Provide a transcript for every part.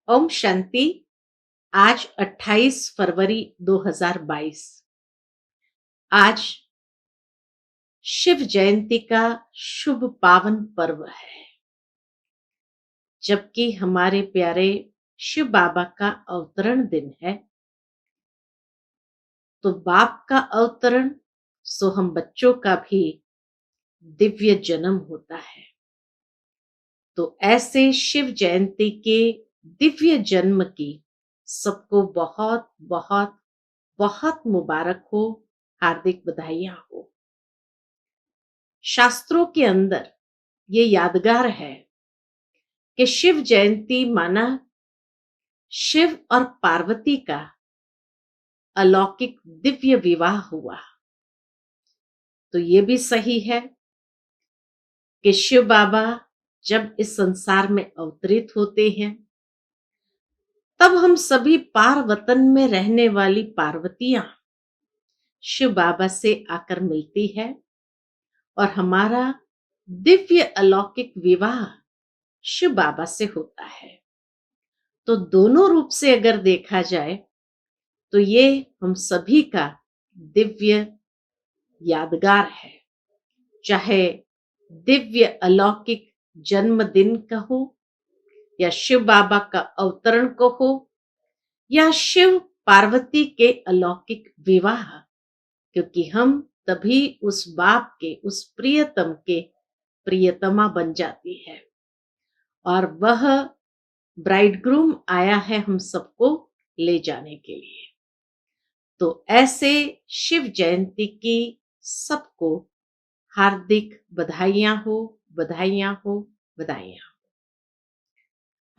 ओम शांति। आज 28 फरवरी 2022। आज शिव जयंती का शुभ पावन पर्व है, जबकि हमारे प्यारे शिव बाबा का अवतरण दिन है। तो बाप का अवतरण सो हम बच्चों का भी दिव्य जन्म होता है। तो ऐसे शिव जयंती के दिव्य जन्म की सबको बहुत बहुत बहुत मुबारक हो, हार्दिक बधाइयां हो। शास्त्रों के अंदर ये यादगार है कि शिव जयंती माना शिव और पार्वती का अलौकिक दिव्य विवाह हुआ। तो ये भी सही है कि शिव बाबा जब इस संसार में अवतरित होते हैं, तब हम सभी पार वतन में रहने वाली पार्वतियां शिव बाबा से आकर मिलती है और हमारा दिव्य अलौकिक विवाह शिव बाबा से होता है। तो दोनों रूप से अगर देखा जाए तो ये हम सभी का दिव्य यादगार है। चाहे दिव्य अलौकिक जन्मदिन कहो या शिव बाबा का अवतरण कहो या शिव पार्वती के अलौकिक विवाह, क्योंकि हम तभी उस बाप के, उस प्रियतम के प्रियतमा बन जाती है और वह ब्राइडग्रूम आया है हम सबको ले जाने के लिए। तो ऐसे शिव जयंती की सबको हार्दिक बधाइयां हो, बधाइयां हो, बधाइयां हो।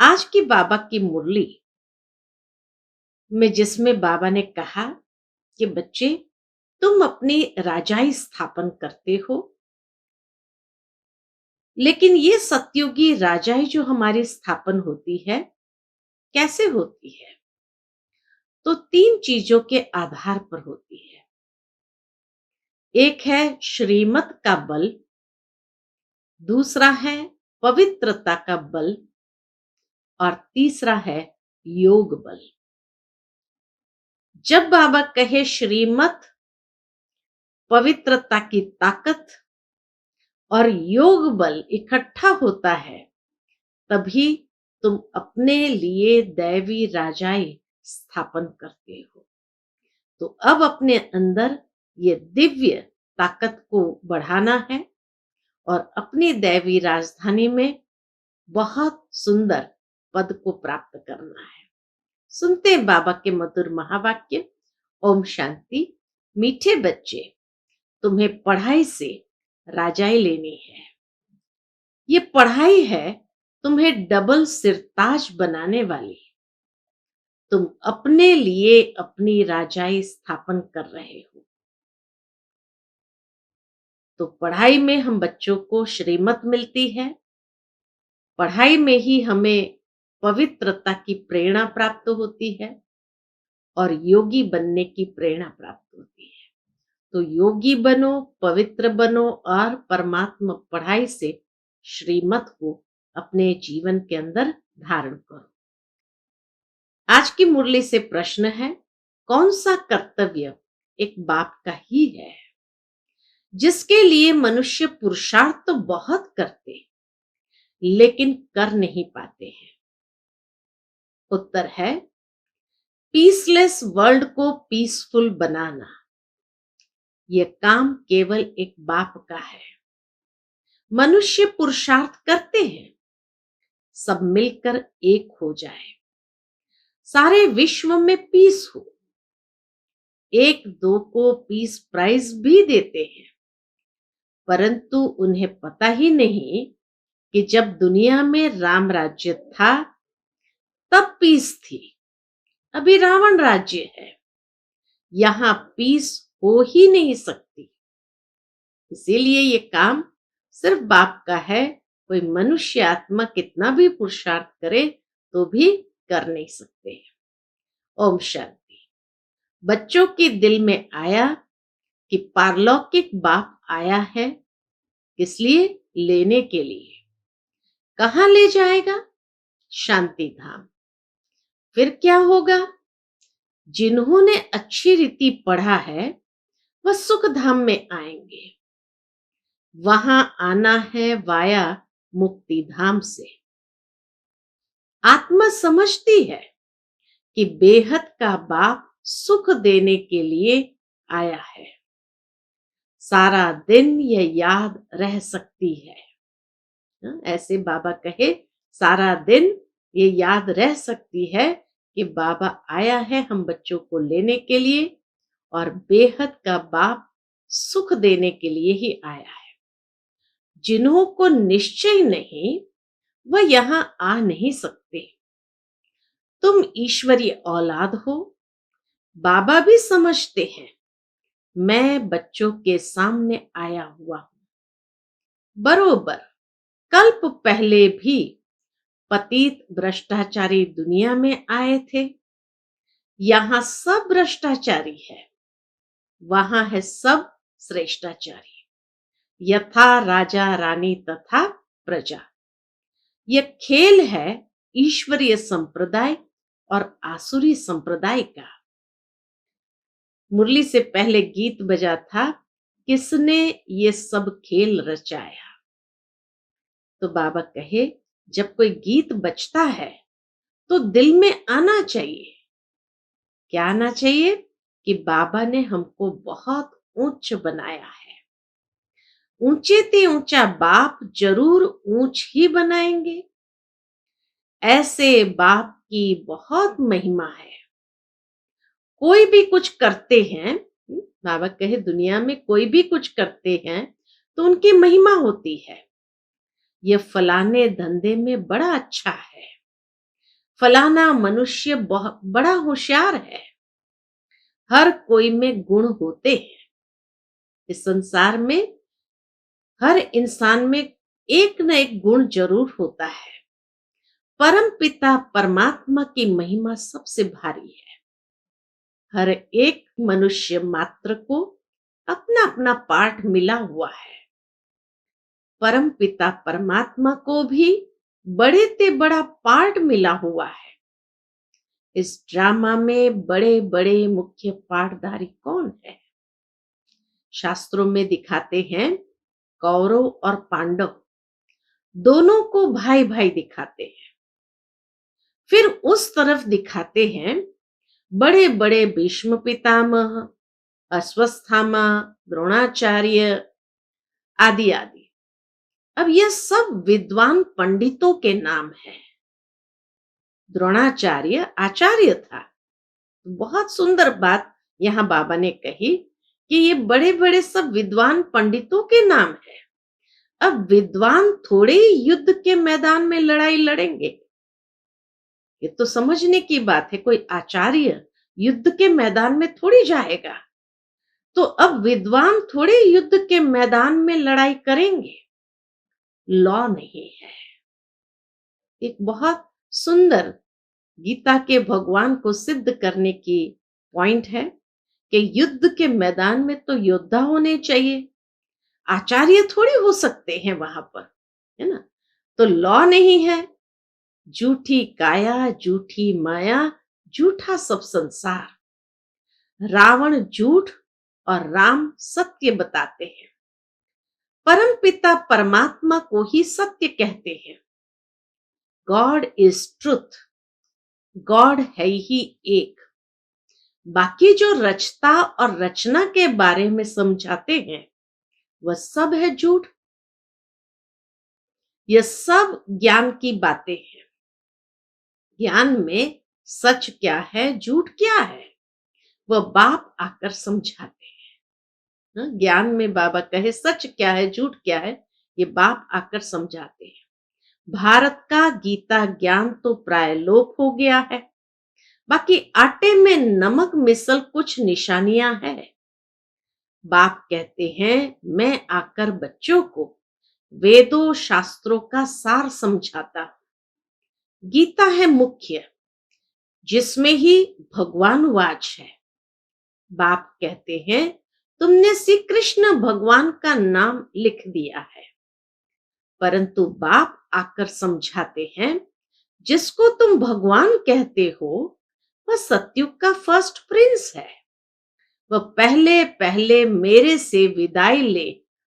आज की बाबा की मुरली में जिसमें बाबा ने कहा कि बच्चे, तुम अपनी राजाई स्थापन करते हो, लेकिन ये सतयुगी राजाई जो हमारी स्थापन होती है कैसे होती है? तो 3 चीजों के आधार पर होती है। एक है श्रीमत का बल, दूसरा है पवित्रता का बल और तीसरा है योग बल। जब बाबा कहे श्रीमत, पवित्रता की ताकत और योग बल इकट्ठा होता है, तभी तुम अपने लिए दैवी राजाई स्थापन करते हो। तो अब अपने अंदर ये दिव्य ताकत को बढ़ाना है और अपनी दैवी राजधानी में बहुत सुंदर पद को प्राप्त करना है। सुनते हैं बाबा के मधुर महावाक्य। ओम शांति। मीठे बच्चे, तुम्हें पढ़ाई से राजाई लेनी है। ये पढ़ाई है तुम्हें डबल सिरताज बनाने वाली। तुम अपने लिए अपनी राजाई स्थापन कर रहे हो। तो पढ़ाई में हम बच्चों को श्रीमत मिलती है, पढ़ाई में ही हमें पवित्रता की प्रेरणा प्राप्त होती है और योगी बनने की प्रेरणा प्राप्त होती है। तो योगी बनो, पवित्र बनो और परमात्मा पढ़ाई से श्रीमत को अपने जीवन के अंदर धारण करो। आज की मुरली से प्रश्न है, कौन सा कर्तव्य एक बाप का ही है जिसके लिए मनुष्य पुरुषार्थ तो बहुत करते लेकिन कर नहीं पाते हैं? उत्तर है, पीसलेस वर्ल्ड को पीसफुल बनाना। यह काम केवल एक बाप का है। मनुष्य पुरुषार्थ करते हैं सब मिलकर एक हो जाए, सारे विश्व में पीस हो। 1-2 को पीस प्राइज भी देते हैं, परंतु उन्हें पता ही नहीं कि जब दुनिया में राम राज्य था तब पीस थी, अभी रावण राज्य है, यहां पीस हो ही नहीं सकती। इसीलिए ये काम सिर्फ बाप का है। कोई मनुष्य आत्मा कितना भी पुरुषार्थ करे तो भी कर नहीं सकते। ओम शांति। बच्चों के दिल में आया कि पारलौकिक बाप आया है, किस लिए? लेने के लिए। कहां ले जाएगा? शांति धाम। फिर क्या होगा? जिन्होंने अच्छी रीति पढ़ा है वह सुख धाम में आएंगे। वहां आना है वाया मुक्ति धाम से। आत्मा समझती है कि बेहद का बाप सुख देने के लिए आया है। सारा दिन यह याद रह सकती है। ऐसे बाबा कहे, सारा दिन ये याद रह सकती है कि बाबा आया है हम बच्चों को लेने के लिए और बेहद का बाप सुख देने के लिए ही आया है। जिन्हों को निश्चय नहीं वह यहां आ नहीं सकते। तुम ईश्वरीय औलाद हो। बाबा भी समझते हैं मैं बच्चों के सामने आया हुआ हूं। बरोबर कल्प पहले भी पतित भ्रष्टाचारी दुनिया में आए थे। यहां सब भ्रष्टाचारी है, वहां है सब श्रेष्ठाचारी। यथा राजा रानी तथा प्रजा। यह खेल है ईश्वरीय संप्रदाय और आसुरी संप्रदाय का। मुरली से पहले गीत बजा था, किसने ये सब खेल रचाया। तो बाबा कहे जब कोई गीत बजता है तो दिल में आना चाहिए। क्या आना चाहिए? कि बाबा ने हमको बहुत ऊंच बनाया है। ऊंचे ते ऊंचा बाप जरूर ऊंच ही बनाएंगे। ऐसे बाप की बहुत महिमा है। कोई भी कुछ करते हैं, बाबा कहे दुनिया में कोई भी कुछ करते हैं तो उनकी महिमा होती है। ये फलाने धंधे में बड़ा अच्छा है, फलाना मनुष्य बहुत बड़ा होशियार है। हर कोई में गुण होते हैं। इस संसार में हर इंसान में एक न एक गुण जरूर होता है। परम पिता परमात्मा की महिमा सबसे भारी है। हर एक मनुष्य मात्र को अपना अपना पार्ट मिला हुआ है। परम पिता परमात्मा को भी बड़े ते बड़ा पार्ट मिला हुआ है। इस ड्रामा में बड़े बड़े मुख्य पार्टधारी कौन है? शास्त्रों में दिखाते हैं कौरव और पांडव दोनों को भाई भाई दिखाते हैं। फिर उस तरफ दिखाते हैं बड़े बड़े भीष्म पितामह, अश्वत्थामा, द्रोणाचार्य आदि आदि। अब यह सब विद्वान पंडितों के नाम हैं। द्रोणाचार्य आचार्य था। बहुत सुंदर बात यहां बाबा ने कही कि ये बड़े बड़े सब विद्वान पंडितों के नाम है। अब विद्वान थोड़े ही युद्ध के मैदान में लड़ाई लड़ेंगे। ये तो समझने की बात है। कोई आचार्य युद्ध के मैदान में थोड़ी जाएगा। तो अब विद्वान थोड़े युद्ध के मैदान में लड़ाई करेंगे। लॉ नहीं है। एक बहुत सुंदर गीता के भगवान को सिद्ध करने की पॉइंट है कि युद्ध के मैदान में तो योद्धा होने चाहिए। आचार्य थोड़ी हो सकते हैं वहां पर, है ना। तो लॉ नहीं है। झूठी काया, झूठी माया, झूठा सब संसार। रावण झूठ और राम सत्य बताते हैं। परम पिता परमात्मा को ही सत्य कहते हैं। God is truth. गॉड है ही एक। बाकी जो रचता और रचना के बारे में समझाते हैं वह सब है झूठ। यह सब ज्ञान की बातें हैं। ज्ञान में सच क्या है, झूठ क्या है, वह बाप आकर समझाते हैं। ज्ञान में बाबा कहे सच क्या है, झूठ क्या है, ये बाप आकर समझाते हैं। भारत का गीता ज्ञान तो प्राय लोप हो गया है। बाकी आटे में नमक मिसल कुछ निशानियां हैं। बाप कहते हैं मैं आकर बच्चों को वेदों शास्त्रों का सार समझाता हूं। गीता है मुख्य, जिसमें ही भगवान वाच है। बाप कहते हैं तुमने श्री कृष्ण भगवान का नाम लिख दिया है। परंतु बाप आकर समझाते हैं जिसको तुम भगवान कहते हो वह सतयुग का फर्स्ट प्रिंस है। वह पहले पहले मेरे से विदाई ले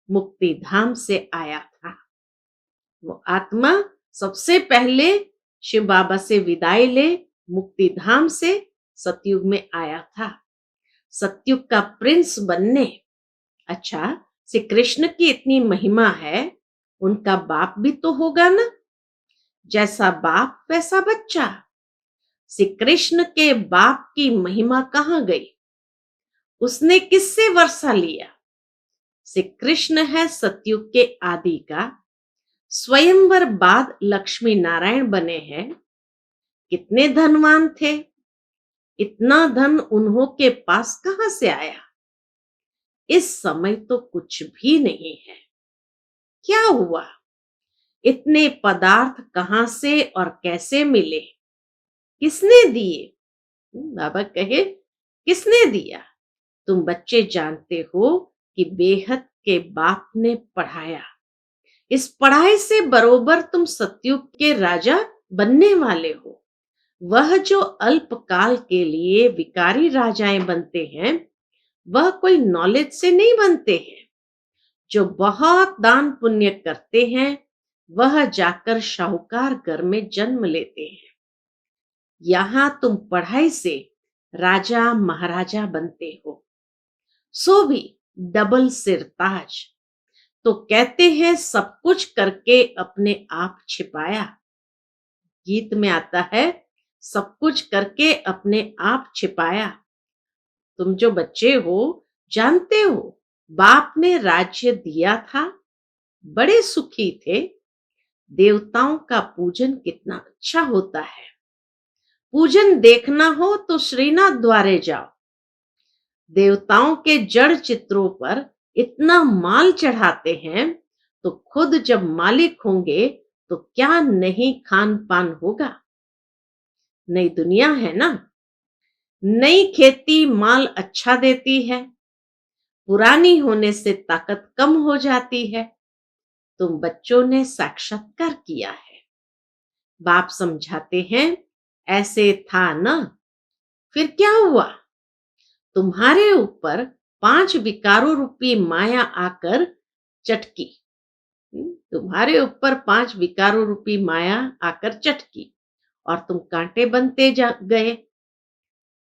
मुक्ति धाम से आया था। वो आत्मा सबसे पहले शिव बाबा से विदाई ले मुक्ति धाम से सतयुग में आया था, सतयुग का प्रिंस बनने। अच्छा, श्री कृष्ण की इतनी महिमा है, उनका बाप भी तो होगा ना। जैसा बाप वैसा बच्चा। श्री कृष्ण के बाप की महिमा कहाँ गई? उसने किससे वर्षा लिया? श्री कृष्ण है सतयुग के आदि का। स्वयंवर बाद लक्ष्मी नारायण बने हैं। कितने धनवान थे, इतना धन उन्हों के पास कहां से आया? इस समय तो कुछ भी नहीं है। क्या हुआ? इतने पदार्थ कहां से और कैसे मिले? किसने दिए? बाबा कहे, किसने दिया? तुम बच्चे जानते हो कि बेहद के बाप ने पढ़ाया। इस पढ़ाई से बरोबर तुम सतयुग के राजा बनने वाले हो। वह जो अल्पकाल के लिए विकारी राजाएं बनते हैं, वह कोई नॉलेज से नहीं बनते हैं। जो बहुत दान पुण्य करते हैं, वह जाकर शाहूकार घर में जन्म लेते हैं। यहां तुम पढ़ाई से राजा महाराजा बनते हो, सो भी डबल सिर ताज। तो कहते हैं सब कुछ करके अपने आप छिपाया। गीत में आता है, सब कुछ करके अपने आप छिपाया। तुम जो बच्चे हो जानते हो, बाप ने राज्य दिया था, बड़े सुखी थे। देवताओं का पूजन कितना अच्छा होता है। पूजन देखना हो तो श्रीनाथ द्वारे जाओ। देवताओं के जड़ चित्रों पर इतना माल चढ़ाते हैं, तो खुद जब मालिक होंगे तो क्या नहीं खान पान होगा। नई दुनिया है ना। नई खेती माल अच्छा देती है, पुरानी होने से ताकत कम हो जाती है। तुम बच्चों ने साक्षात्कार किया है। बाप समझाते हैं, ऐसे था ना। फिर क्या हुआ? तुम्हारे ऊपर 5 विकारों रूपी माया आकर चटकी। तुम्हारे ऊपर 5 विकारों रूपी माया आकर चटकी और तुम कांटे बनते गए।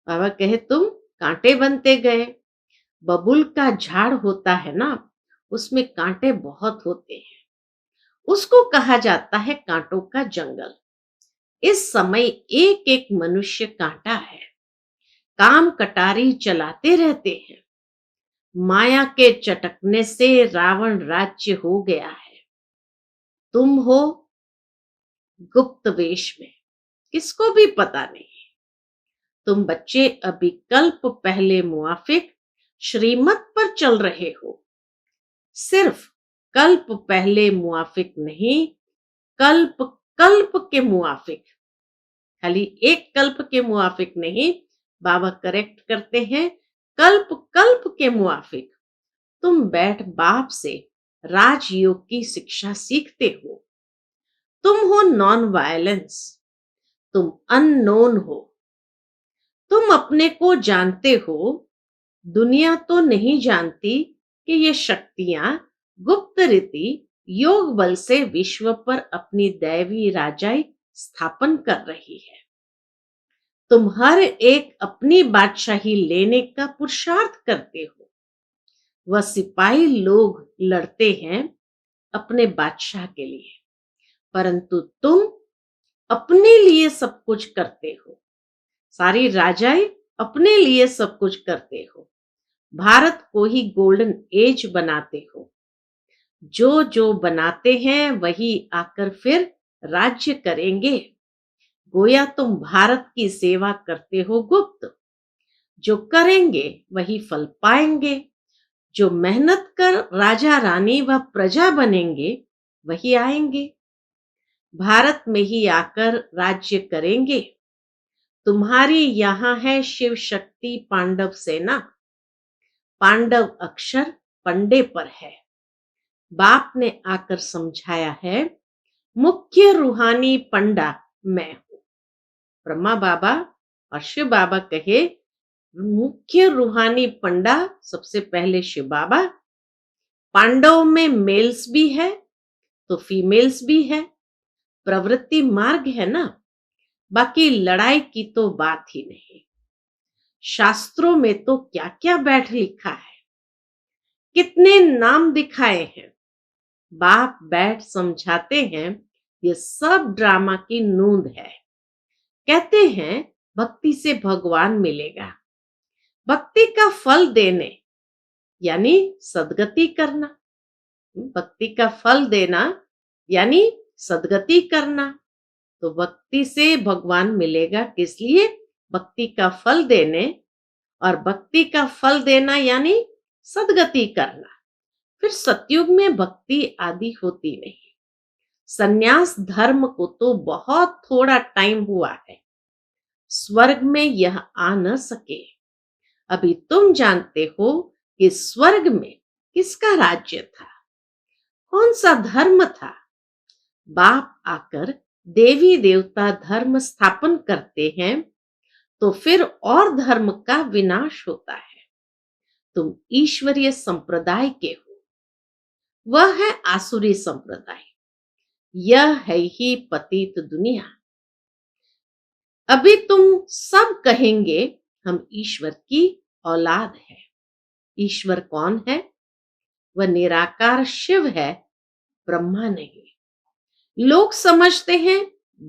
बाबा कहे, तुम कांटे बनते गए। बबुल का झाड़ होता है ना, उसमें कांटे बहुत होते हैं। उसको कहा जाता है कांटों का जंगल। इस समय एक एक मनुष्य कांटा है। काम कटारी चलाते रहते हैं। माया के चटकने से रावण राज्य हो गया है। तुम हो गुप्त वेश में, किसको भी पता नहीं। तुम बच्चे अभी कल्प पहले मुआफिक श्रीमत पर चल रहे हो। सिर्फ कल्प पहले मुआफिक नहीं, कल्प कल्प के मुआफिक। खाली एक कल्प के मुआफिक नहीं, बाबा करेक्ट करते हैं, कल्प कल्प के मुआफिक। तुम बैठ बाप से राजयोग की शिक्षा सीखते हो। तुम हो नॉन वायलेंस, तुम अननोन हो। तुम अपने को जानते हो, दुनिया तो नहीं जानती कि ये शक्तियां गुप्त रीति योग बल से विश्व पर अपनी दैवी राजाई स्थापन कर रही है। तुम हर एक अपनी बादशाही लेने का पुरुषार्थ करते हो। वह सिपाही लोग लड़ते हैं अपने बादशाह के लिए, परंतु तुम अपने लिए सब कुछ करते हो। सारी राजाई अपने लिए सब कुछ करते हो। भारत को ही गोल्डन एज बनाते हो। जो जो बनाते हैं वही आकर फिर राज्य करेंगे। गोया तुम भारत की सेवा करते हो गुप्त। जो करेंगे वही फल पाएंगे। जो मेहनत कर राजा रानी व प्रजा बनेंगे वही आएंगे। भारत में ही आकर राज्य करेंगे। तुम्हारी यहां है शिव शक्ति पांडव सेना। पांडव अक्षर पंडे पर है। बाप ने आकर समझाया है, मुख्य रूहानी पंडा मैं हूं। ब्रह्मा बाबा और शिव बाबा कहे, मुख्य रूहानी पंडा सबसे पहले शिव बाबा। पांडव में मेल्स भी है तो फीमेल्स भी है, प्रवृत्ति मार्ग है ना, बाकी लड़ाई की तो बात ही नहीं। शास्त्रों में तो क्या क्या बैठ लिखा है, कितने नाम दिखाए हैं। बाप बैठ समझाते हैं ये सब ड्रामा की नूंद है। कहते हैं भक्ति से भगवान मिलेगा, भक्ति का फल देने यानी सदगति करना, भक्ति का फल देना यानी सदगति करना। तो भक्ति से भगवान मिलेगा किस लिए? भक्ति का फल देने, और भक्ति का फल देना यानी सदगति करना। फिर सतयुग में भक्ति आदि होती नहीं। सन्यास धर्म को तो बहुत थोड़ा टाइम हुआ है, स्वर्ग में यह आ न सके। अभी तुम जानते हो कि स्वर्ग में किसका राज्य था, कौन सा धर्म था। बाप आकर देवी देवता धर्म स्थापन करते हैं तो फिर और धर्म का विनाश होता है। तुम ईश्वरीय संप्रदाय के हो, वह है आसुरी संप्रदाय। यह है ही पतित दुनिया। अभी तुम सब कहेंगे हम ईश्वर की औलाद है। ईश्वर कौन है? वह निराकार शिव है, ब्रह्मा नहीं। लोग समझते हैं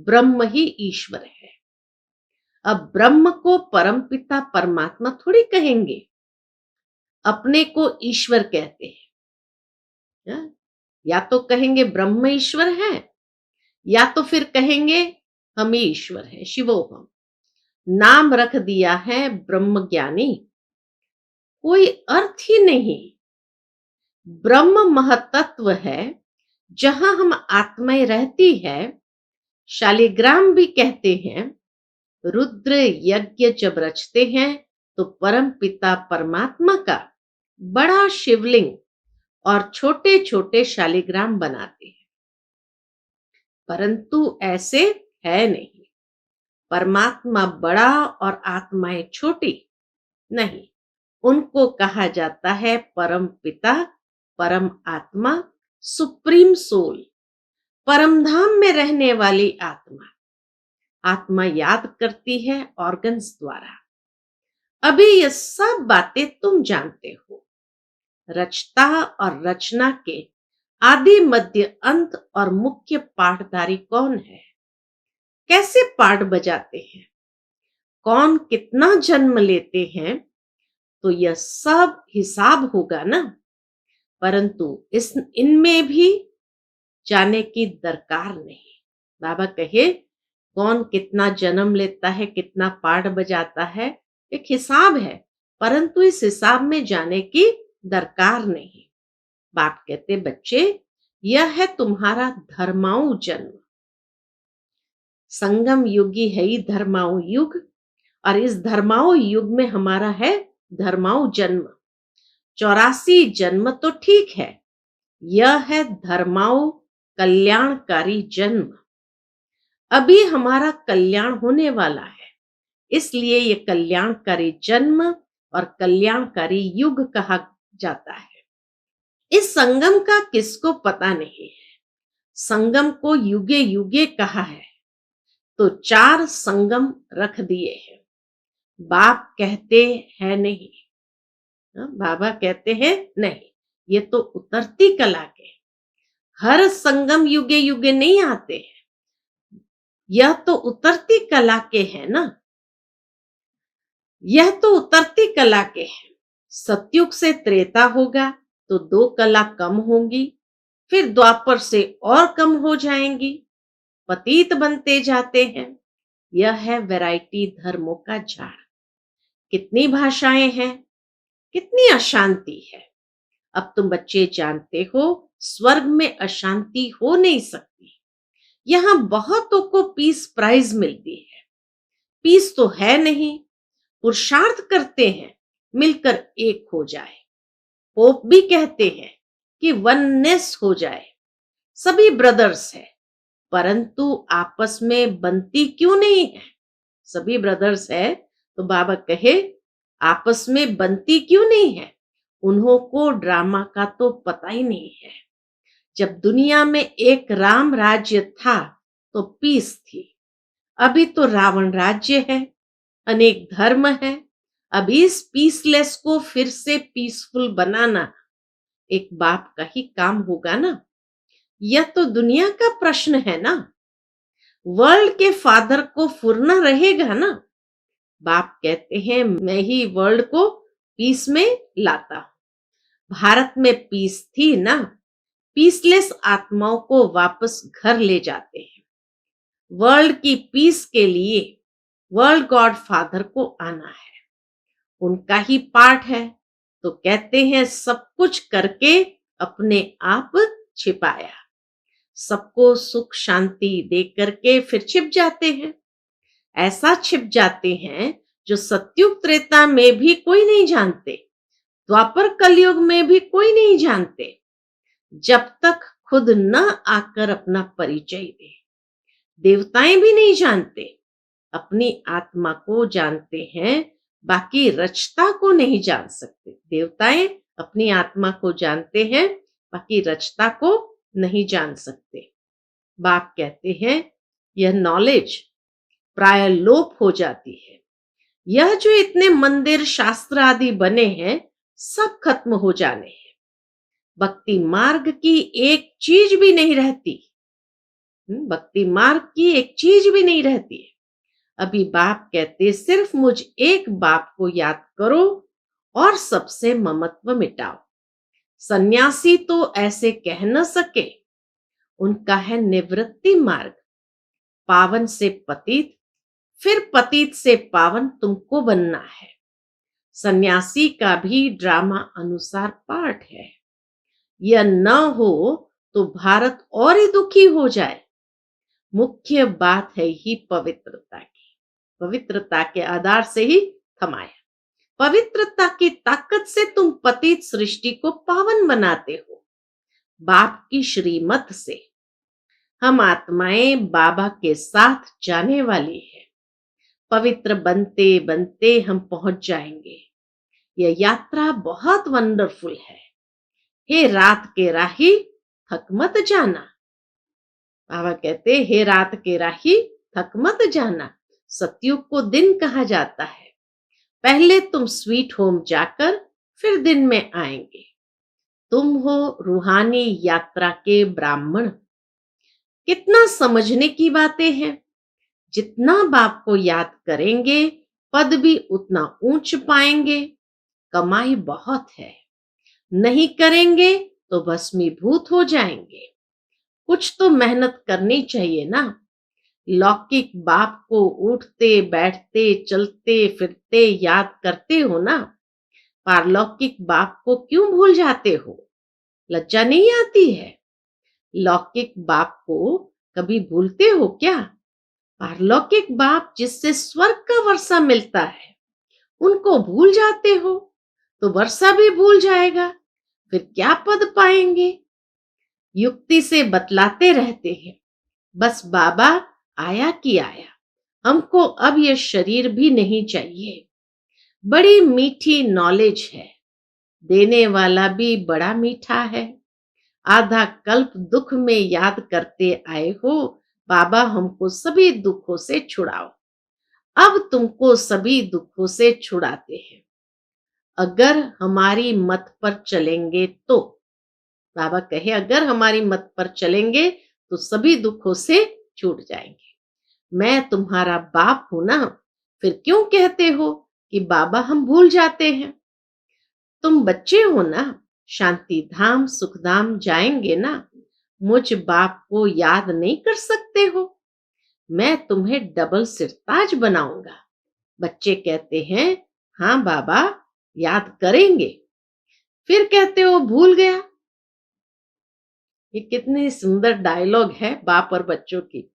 ब्रह्म ही ईश्वर है। अब ब्रह्म को परमपिता परमात्मा थोड़ी कहेंगे, अपने को ईश्वर कहते हैं। या तो कहेंगे ब्रह्म ईश्वर है, या तो फिर कहेंगे हम ही ईश्वर है, शिवोहम। नाम रख दिया है ब्रह्म ज्ञानी, कोई अर्थ ही नहीं। ब्रह्म महतत्व है, जहां हम आत्माएं रहती है। शालिग्राम भी कहते हैं रुद्र यज्ञ जब रचते हैं तो परम पिता परमात्मा का बड़ा शिवलिंग और छोटे छोटे शालिग्राम बनाते हैं, परंतु ऐसे है नहीं। परमात्मा बड़ा और आत्माएं छोटी नहीं, उनको कहा जाता है परम पिता, परम आत्मा, सुप्रीम सोल, परम धाम में रहने वाली आत्मा। आत्मा याद करती है ऑर्गन्स द्वारा। अभी ये सब बातें तुम जानते हो। रचता और रचना के आदि मध्य अंत और मुख्य पाठधारी कौन है? कैसे पाठ बजाते हैं? कौन कितना जन्म लेते हैं? तो यह सब हिसाब होगा ना। परंतु इनमें भी जाने की दरकार नहीं। बाबा कहे कौन कितना जन्म लेता है, कितना पाठ बजाता है, एक हिसाब है, परंतु इस हिसाब में जाने की दरकार नहीं। बाप कहते बच्चे, यह है तुम्हारा धर्माऊ जन्म। संगम युगी है ही धर्माऊ युग, और इस धर्माऊ युग में हमारा है धर्माऊ जन्म। 84 जन्म तो ठीक है, यह है धर्माऊ कल्याणकारी जन्म। अभी हमारा कल्याण होने वाला है, इसलिए ये कल्याणकारी जन्म और कल्याणकारी युग कहा जाता है। इस संगम का किसको पता नहीं है। संगम को युगे युगे कहा है तो 4 संगम रख दिए हैं। बाप कहते हैं नहीं, बाबा कहते हैं नहीं, ये तो उतरती कला के। हर संगम युगे युगे नहीं आते हैं, यह तो उतरती कला के है ना। यह तो उतरती कला के हैं। सतयुग से त्रेता होगा तो 2 कला कम होंगी, फिर द्वापर से और कम हो जाएंगी, पतित बनते जाते हैं। यह है वैरायटी धर्मों का झाड़। कितनी भाषाएं हैं, कितनी अशांति है। अब तुम बच्चे जानते हो स्वर्ग में अशांति हो नहीं सकती। यहां बहुतों को पीस प्राइज मिलती है। पीस तो है नहीं, पुरुषार्थ करते हैं मिलकर एक हो जाए। पोप भी कहते हैं कि वननेस हो जाए, सभी ब्रदर्स है, परंतु आपस में बनती क्यों नहीं है? सभी ब्रदर्स है, तो बाबा कहे आपस में बनती क्यों नहीं है? उन्हों को ड्रामा का तो पता ही नहीं है। जब दुनिया में एक राम राज्य था तो पीस थी, अभी तो रावण राज्य है, अनेक धर्म है। अब इस पीसलेस को फिर से पीसफुल बनाना एक बाप का ही काम होगा ना। यह तो दुनिया का प्रश्न है ना। वर्ल्ड के फादर को फुरना रहेगा ना। बाप कहते हैं मैं ही वर्ल्ड को पीस में लाता हूं। भारत में पीस थी ना, पीसलेस आत्माओं को वापस घर ले जाते हैं। वर्ल्ड की पीस के लिए वर्ल्ड गॉड फादर को आना है, उनका ही पार्ट है। तो कहते हैं सब कुछ करके अपने आप छिपाया, सबको सुख शांति दे करके फिर छिप जाते हैं। ऐसा छिप जाते हैं जो सत्युग त्रेता में भी कोई नहीं जानते, द्वापर कलयुग में भी कोई नहीं जानते, जब तक खुद न आकर अपना परिचय दे। देवताएं भी नहीं जानते, अपनी आत्मा को जानते हैं, बाकी रचता को नहीं जान सकते। देवताएं अपनी आत्मा को जानते हैं, बाकी रचता को नहीं जान सकते। बाप कहते हैं यह नॉलेज प्राय लोप हो जाती है। यह जो इतने मंदिर शास्त्र आदि बने हैं सब खत्म हो जाने हैं। भक्ति मार्ग की एक चीज भी नहीं रहती। भक्ति मार्ग की एक चीज भी नहीं रहती है। अभी बाप कहते सिर्फ मुझ एक बाप को याद करो और सबसे ममत्व मिटाओ। सन्यासी तो ऐसे कह न सके, उनका है निवृत्ति मार्ग। पावन से पतित, फिर पतित से पावन तुमको बनना है। सन्यासी का भी ड्रामा अनुसार पाठ है। यह न हो तो भारत और ही दुखी हो जाए। मुख्य बात है ही पवित्रता की। पवित्रता के आधार से ही थमाया। पवित्रता की ताकत से तुम पतित सृष्टि को पावन बनाते हो, बाप की श्रीमत से। हम आत्माएं बाबा के साथ जाने वाली है। पवित्र बनते बनते हम पहुंच जाएंगे। यह यात्रा बहुत वंडरफुल है। हे रात के राही थक मत जाना। बाबा कहते हे रात के राही थक मत जाना। सतयुग को दिन कहा जाता है। पहले तुम स्वीट होम जाकर फिर दिन में आएंगे। तुम हो रूहानी यात्रा के ब्राह्मण। कितना समझने की बातें हैं। जितना बाप को याद करेंगे पद भी उतना ऊंच पाएंगे। कमाई बहुत है, नहीं करेंगे तो भस्मीभूत हो जाएंगे। कुछ तो मेहनत करनी चाहिए ना। लौकिक बाप को उठते बैठते चलते फिरते याद करते हो ना। पारलौकिक बाप को क्यों भूल जाते हो? लज्जा नहीं आती है? लौकिक बाप को कभी भूलते हो क्या? पारलौकिक बाप जिससे स्वर्ग का वर्षा मिलता है, उनको भूल जाते हो तो वर्षा भी भूल जाएगा, फिर क्या पद पाएंगे? युक्ति से बतलाते रहते हैं, बस बाबा आया कि आया, हमको अब यह शरीर भी नहीं चाहिए। बड़ी मीठी नॉलेज है, देने वाला भी बड़ा मीठा है। आधा कल्प दुख में याद करते आए हो, बाबा हमको सभी दुखों से छुड़ाओ। अब तुमको सभी दुखों से छुड़ाते हैं। अगर हमारी मत पर चलेंगे तो, बाबा कहे अगर हमारी मत पर चलेंगे तो सभी दुखों से छूट जाएंगे। मैं तुम्हारा बाप हूं ना, फिर क्यों कहते हो कि बाबा हम भूल जाते हैं? तुम बच्चे हो ना, शांति धाम सुखधाम जाएंगे ना। मुझ बाप को याद नहीं कर सकते हो? मैं तुम्हें डबल सिरताज बनाऊंगा। बच्चे कहते हैं हाँ बाबा याद करेंगे, फिर कहते हो भूल गया। ये कितनी सुंदर डायलॉग है बाप और बच्चों की।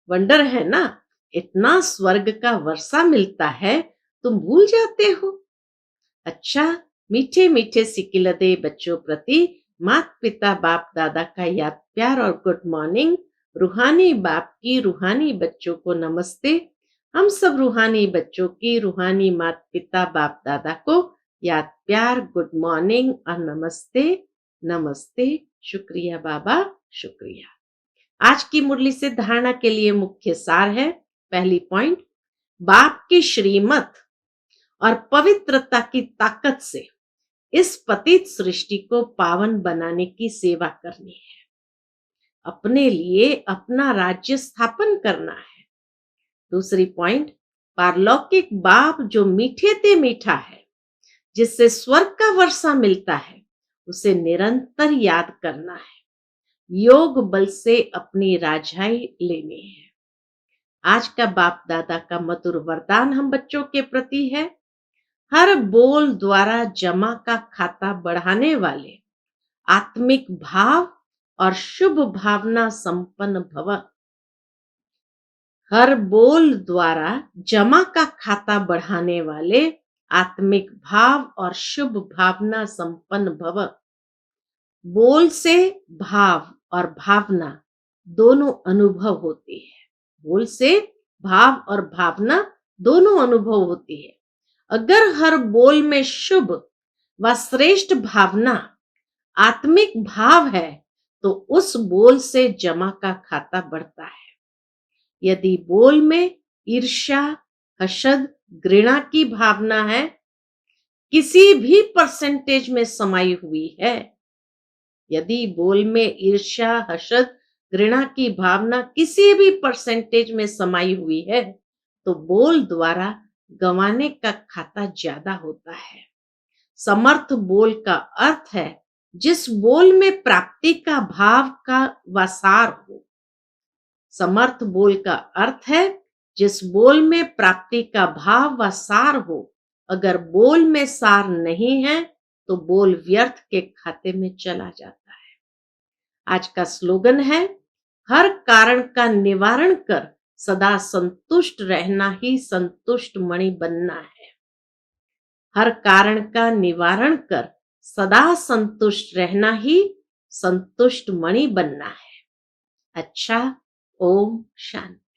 वंडर है ना, इतना स्वर्ग का वर्षा मिलता है, तुम भूल जाते हो। अच्छा, मीठे मीठे सिकिलदे बच्चों प्रति माता पिता बाप दादा का याद प्यार और गुड मॉर्निंग। रूहानी बाप की रूहानी बच्चों को नमस्ते। हम सब रूहानी बच्चों की रूहानी माता पिता बाप दादा को याद प्यार गुड मॉर्निंग और नमस्ते। नमस्ते। शुक्रिया बाबा, शुक्रिया। आज की मुरली से धारणा के लिए मुख्य सार है। पहली पॉइंट, बाप की श्रीमत और पवित्रता की ताकत से इस पतित सृष्टि को पावन बनाने की सेवा करनी है, अपने लिए अपना राज्य स्थापन करना है। दूसरी पॉइंट, पारलौकिक बाप जो मीठे ते मीठा है, जिससे स्वर्ग का वर्षा मिलता है, उसे निरंतर याद करना है, योग बल से अपनी राजाई लेनी है। आज का बाप दादा का मधुर वरदान हम बच्चों के प्रति है, हर बोल द्वारा जमा का खाता बढ़ाने वाले आत्मिक भाव और शुभ भावना संपन्न भव। हर बोल द्वारा जमा का खाता बढ़ाने वाले आत्मिक भाव और शुभ भावना संपन्न भव। बोल से भाव और भावना दोनों अनुभव होती है। बोल से भाव और भावना दोनों अनुभव होती है। अगर हर बोल में शुभ व श्रेष्ठ भावना आत्मिक भाव है, तो उस बोल से जमा का खाता बढ़ता है। यदि बोल में ईर्ष्या, हसद, घृणा की भावना है, किसी भी परसेंटेज में समाई हुई है, यदि बोल में ईर्ष्या, हसद, घृणा की भावना किसी भी परसेंटेज में समाई हुई है, तो बोल द्वारा गंवाने का खाता ज्यादा होता है। समर्थ बोल का अर्थ है जिस बोल में प्राप्ति का भाव का वसार हो। समर्थ बोल का अर्थ है जिस बोल में प्राप्ति का भाव व सार हो। अगर बोल में सार नहीं है तो बोल व्यर्थ के खाते में चला जाता है। आज का स्लोगन है, हर कारण का निवारण कर सदा संतुष्ट रहना ही संतुष्ट मणि बनना है। हर कारण का निवारण कर सदा संतुष्ट रहना ही संतुष्ट मणि बनना है। अच्छा, ओम शांति।